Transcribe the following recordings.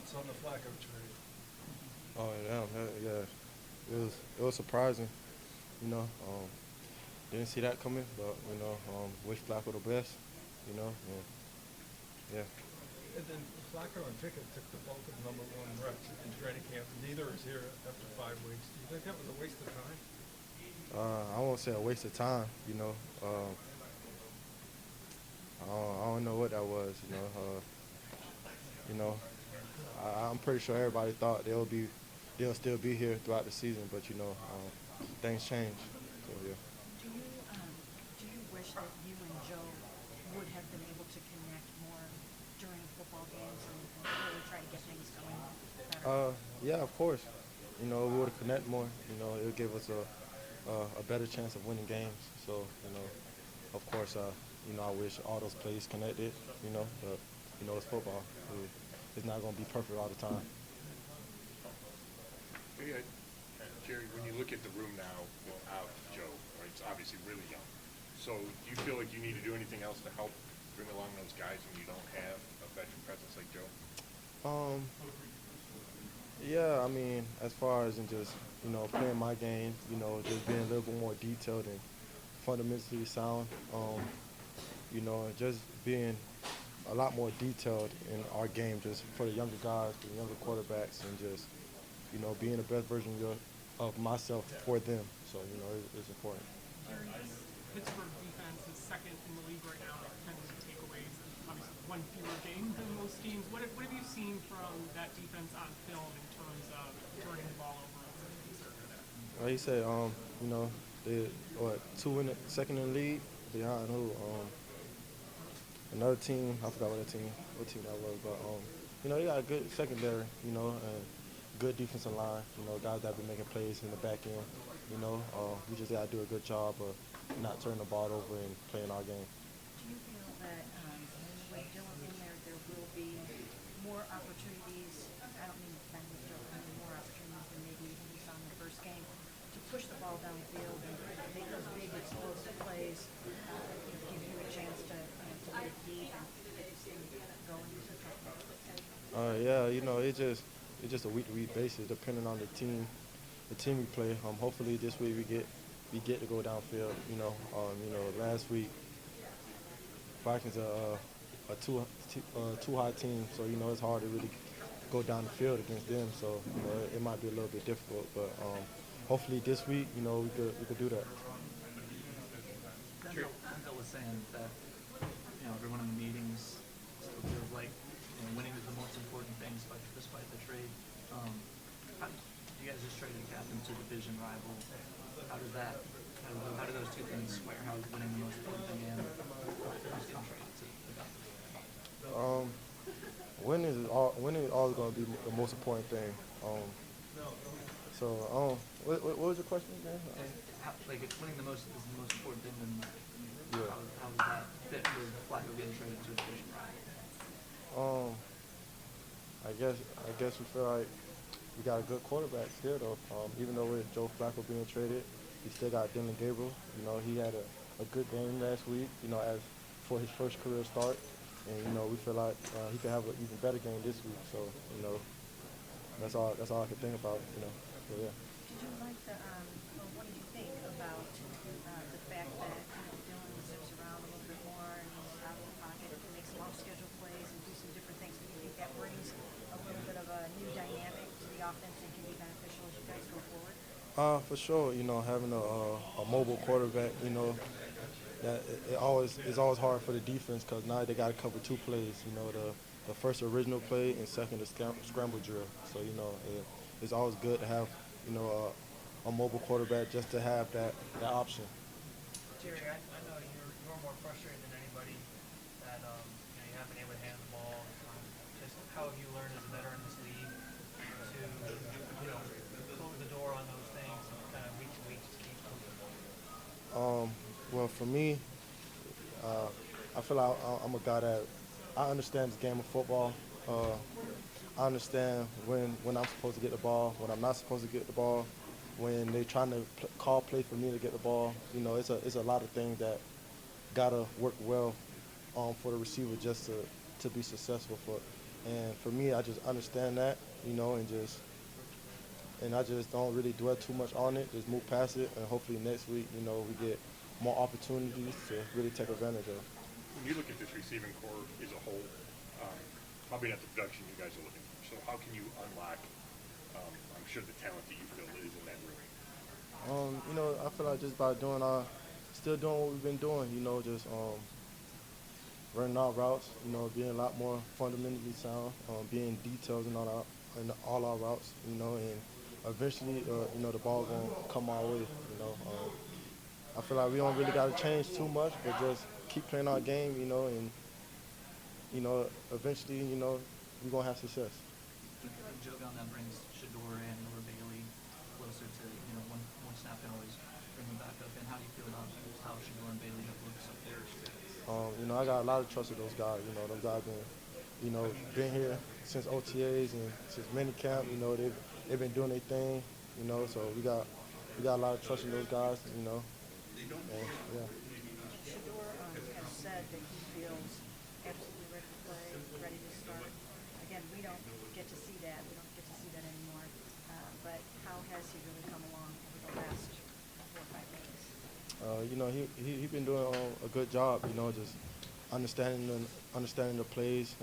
thoughts on the Flacco trade? Oh yeah, it was surprising, you know. Didn't see that coming, but wish Flacco the best, you know. And, yeah. And then Flacco and Pickett took the bulk of #1 reps in training camp. Neither is here after 5 weeks. Do you think that was a waste of time? I won't say a waste of time, you know. I don't know what that was, you know. You know, I'm pretty sure everybody thought they'll still be here throughout the season, but things change. So yeah. Do you do you wish that you and Joe would have been able to connect more during football games and really try to get things going better? Yeah, of course. We would have connect more. It would give us a better chance of winning games. So, of course, I wish all those plays connected. But it's football. It's not going to be perfect all the time. Hey, Jerry, when you look at the room now without Joe, right, it's obviously really young. So do you feel like you need to do anything else to help bring along those guys when you don't have a veteran presence like Joe? Um, yeah, I mean, as far as in just playing my game, just being a little bit more detailed and fundamentally sound. And just being a lot more detailed in our game, just for the younger guys, for the younger quarterbacks, and just being the best version of myself for them. So it's important. Jerry, this Pittsburgh defense is second in the league right now in terms of takeaways, and obviously one fewer game than most teams. What have you seen from that defense on film in terms of turning the ball over as a concern there? Like you said, they second in the league behind who? Another team. I forgot what team that was, but they got a good secondary, and good defensive line. Guys that be making plays in the back end. We just gotta do a good job of not turning the ball over and playing our game. Do you feel that with Dylan in there, there will be more opportunities? I don't mean Ben with Joe, I mean more opportunities than maybe we saw in the first game to push the ball downfield and make those big explosive plays, give you a chance to get deep and get this thing going. Yeah, it's just a week-to-week basis, depending on the team we play. Hopefully this week we get to go downfield. Last week Vikings are a too high team, so it's hard to really go down the field against them. So it might be a little bit difficult, but hopefully this week we could do that. Denzel was saying that everyone in the meetings still feels like winning is the most important thing despite the trade. You guys just traded a captain to division rival. How does that? How do those two things square? How is winning the most important thing and who's getting traded to the Falcons? Winning is always going to be the most important thing. What was your question again? If winning is the most important thing, then Yeah. how does that fit with Flacco getting traded to a division rival? I guess we feel like we got a good quarterback still, though. Even though with Joe Flacco being traded, we still got Dylan Gabriel. He had a good game last week, as for his first career start. And, we feel like he could have an even better game this week. So, that's all I can think about, So, yeah. Did you like or what did you think about the fact that Dylan zips around a little bit more and he's out of the pocket and can make some off-schedule plays and do some different things? Do you think that brings a little bit of a new dynamic to the offense and can be beneficial as you guys go forward? For sure, having a mobile quarterback, that it's always hard for the defense because now they got to cover two plays. The first original play and second the scramble drill. So it's always good to have a mobile quarterback just to have that option. Jerry, I know you're more frustrated than anybody that you haven't been able to hand the ball. Just how have you learned as a veteran in this league to close the door on those things and kind of week to week just keep moving? Well, for me, I feel like I'm a guy that I understand this game of football. I understand when I'm supposed to get the ball, when I'm not supposed to get the ball, when they're trying to call play for me to get the ball. It's a lot of things that gotta work well for the receiver just to be successful And for me, I just understand that, you know, and I just don't really dwell too much on it. Just move past it, and hopefully next week, you know, we get more opportunities to really take advantage of. When you look at this receiving core as a whole, probably not the production you guys are looking for. So how can you unlock, I'm sure, the talent that you feel is in that room? You know, I feel like just by still doing what we've been doing, you know, just running our routes, you know, being a lot more fundamentally sound, being detailed in all our routes, you know, and eventually, you know, the ball gonna come our way, you know. I feel like we don't really got to change too much, but just keep playing our game, you know, and, you know, eventually, you know, we're going to have success. Do you feel like Joe Gunn that brings Shador and or Bailey closer to, you know, one snap can always bring them back up? And how do you feel about how Shador and Bailey have looked so far? You know, I got a lot of trust with those guys. You know, those guys been here since OTAs and since minicamp. You know, they've been doing their thing. You know, so we got a lot of trust in those guys. You know, and yeah. Shador has said that he feels absolutely ready to play, ready to start. Again, we don't get to see that. We don't get to see that anymore. But how has he really come along over the last 4 or 5 days? You know, he been doing a good job. You know, just understanding the plays,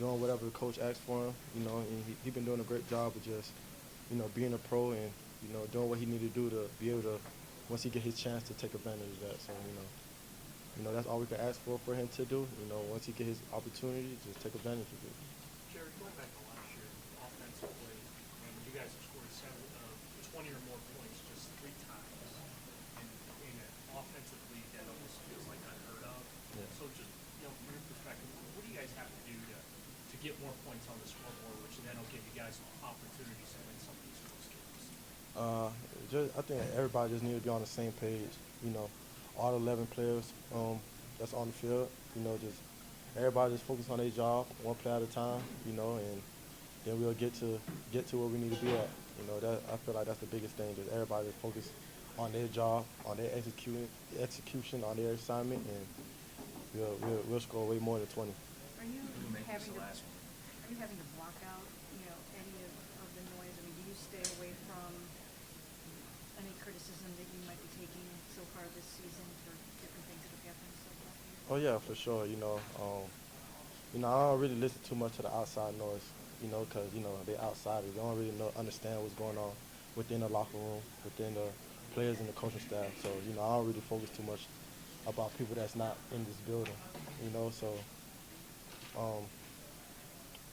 doing whatever the coach asks for him. You know, and he been doing a great job of just, you know, being a pro and, you know, doing what he need to do to be able to, once he get his chance, to take advantage of that. So, you know, that's all we can ask for him to do. You know, once he get his opportunity, just take advantage of it. Jerry, going back to last year, offensively, you guys have scored 20 or more points just 3 times. And in an offensive league, that almost feels like unheard of. Yeah. So just, you know, from your perspective, what do you guys have to do to get more points on the scoreboard, which then will give you guys opportunities to win some of these close games? I think everybody just need to be on the same page. You know, all 11 players that's on the field. You know, just everybody just focus on their job, one play at a time. You know, and then we'll get to where we need to be at. You know, I feel like that's the biggest thing. Just everybody just focus on their job, on their execution, on their assignment, and we'll score way more than 20. Are you having to block out, you know, any of the noise? I mean, do you stay away from any criticism that you might be taking so far this season for different things that have happened so far? Oh yeah, for sure. You know, I don't really listen too much to the outside noise. You know, because you know they're outsiders. They don't really understand what's going on within the locker room, within the players and the coaching staff. So you know, I don't really focus too much about people that's not in this building. You know, so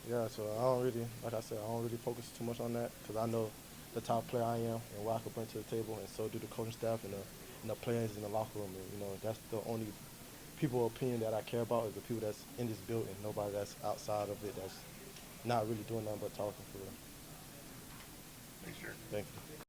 yeah. So I don't really, like I said, I don't really focus too much on that because I know the type of player I am and what I can bring to the table, and so do the coaching staff and the players in the locker room. And, you know, that's the only people's opinion that I care about is the people that's in this building. Nobody that's outside of it that's not really doing nothing but talking for real. Thanks, Jerry. Thank you.